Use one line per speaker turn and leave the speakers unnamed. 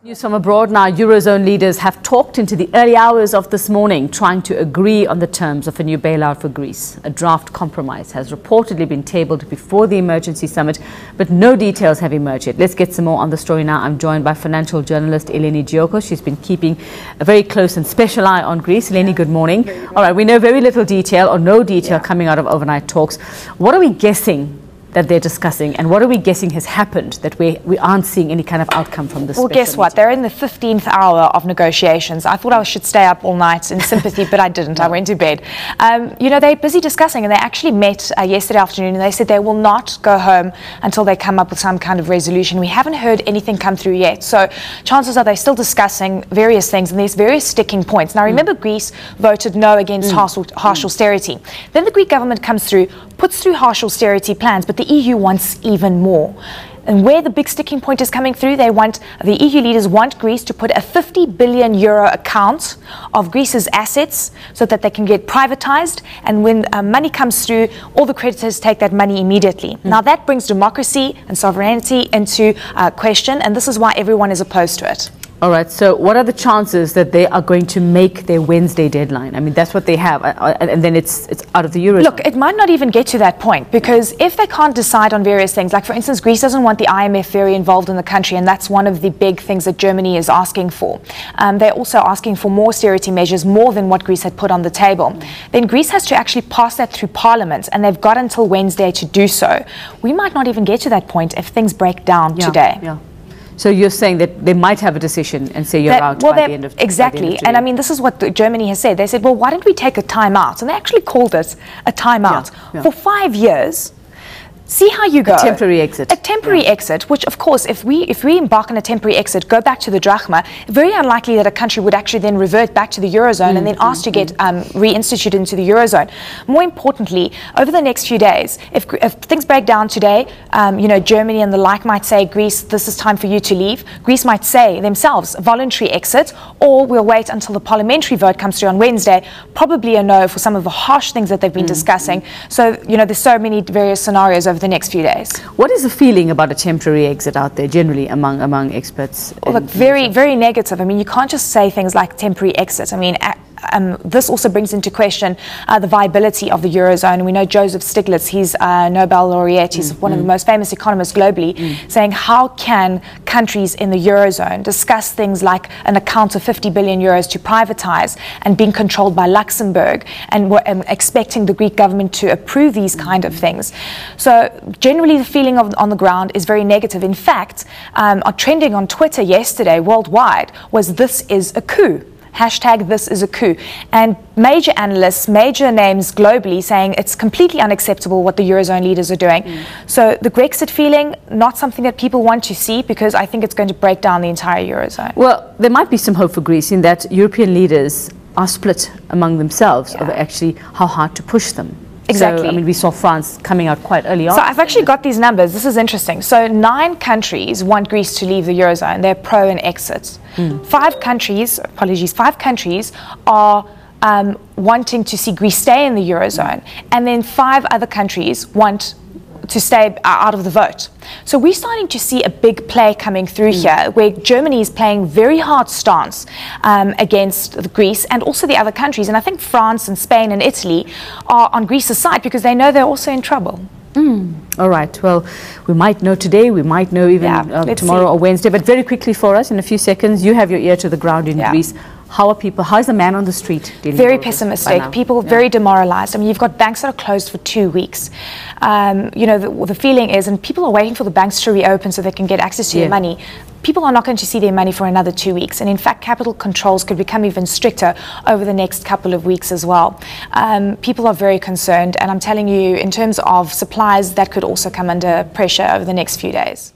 News from abroad now. Eurozone leaders have talked into the early hours of this morning, trying to agree on the terms of a new bailout for Greece. A draft compromise has reportedly been tabled before the emergency summit, but no details have emerged yet. Let's get some more on the story now. I'm joined by financial journalist Eleni Giokos. She's been keeping a very close and special eye on Greece. Eleni, good morning. All right, we know very little detail or no detail coming out of overnight talks. What are we guessing that they're discussing, and what are we guessing has happened that we aren't seeing any kind of outcome from this?
Well, guess what? They're in the 15th hour of negotiations. I thought I should stay up all night in sympathy, but I didn't. I went to bed. They're busy discussing, and they actually met yesterday afternoon, and they said they will not go home until they come up with some kind of resolution. We haven't heard anything come through yet, so chances are they're still discussing various things, and there's various sticking points. Now, remember, Greece voted no against harsh austerity. Then the Greek government comes through, puts through harsh austerity plans, but the EU wants even more. And where the big sticking point is coming through, the EU leaders want Greece to put a 50 billion euro account of Greece's assets so that they can get privatized. And when money comes through, all the creditors take that money immediately. Now that brings democracy and sovereignty into question, and this is why everyone is opposed to it.
All right, so what are the chances that they are going to make their Wednesday deadline? I mean, that's what they have, and then it's out of the Eurozone.
Look, it might not even get to that point, because if they can't decide on various things, like for instance, Greece doesn't want the IMF very involved in the country, and that's one of the big things that Germany is asking for. They're also asking for more austerity measures, more than what Greece had put on the table. Then Greece has to actually pass that through Parliament, and they've got until Wednesday to do so. We might not even get to that point if things break down today.
Yeah. So you're saying that they might have a decision and say you're out by the end of today.
Exactly. And I mean, this is what Germany has said. They said, well, why don't we take a time out? And they actually called it a time out for 5 years. See how you go.
A temporary exit.
A temporary exit, which of course, if we embark on a temporary exit, go back to the drachma, very unlikely that a country would actually then revert back to the Eurozone and then ask to get reinstituted into the Eurozone. More importantly, over the next few days, if things break down today, Germany and the like might say, Greece, this is time for you to leave. Greece might say themselves, voluntary exit, or we'll wait until the parliamentary vote comes through on Wednesday, probably a no for some of the harsh things that they've been discussing. So, there's so many various scenarios over the next few days.
What is the feeling about a temporary exit out there generally among experts?
Well, look, very, very negative. I mean, you can't just say things like temporary exit. I mean, this also brings into question the viability of the Eurozone. We know Joseph Stiglitz, he's a Nobel laureate, he's one of the most famous economists globally, saying how can countries in the Eurozone discuss things like an account of 50 billion euros to privatize and being controlled by Luxembourg, and we're expecting the Greek government to approve these kind of things. So generally the feeling on the ground is very negative. In fact, trending on Twitter yesterday worldwide was "This is a coup." Hashtag "This is a coup," and major analysts, major names globally saying it's completely unacceptable what the Eurozone leaders are doing. So the Brexit feeling, not something that people want to see, because I think it's going to break down the entire Eurozone.
Well, there might be some hope for Greece in that European leaders are split among themselves over actually how hard to push them.
Exactly.
So, I mean, we saw France coming out quite early on.
So I've actually got these numbers. This is interesting. So 9 countries want Greece to leave the Eurozone. They're pro an exit. 5 countries are wanting to see Greece stay in the Eurozone. And then 5 other countries want to stay out of the vote. So we're starting to see a big play coming through here, where Germany is playing very hard stance against Greece and also the other countries. And I think France and Spain and Italy are on Greece's side because they know they're also in trouble.
All right. Well, we might know today, we might know even tomorrow or Wednesday. But very quickly for us, in a few seconds, you have your ear to the ground in Greece. How are people? How's the man on the street dealing
Very
with
pessimistic. People very demoralized. I mean, you've got banks that are closed for 2 weeks. The feeling is, and people are waiting for the banks to reopen so they can get access to their money. People are not going to see their money for another 2 weeks. And in fact, capital controls could become even stricter over the next couple of weeks as well. People are very concerned. And I'm telling you, in terms of supplies, that could also come under pressure over the next few days.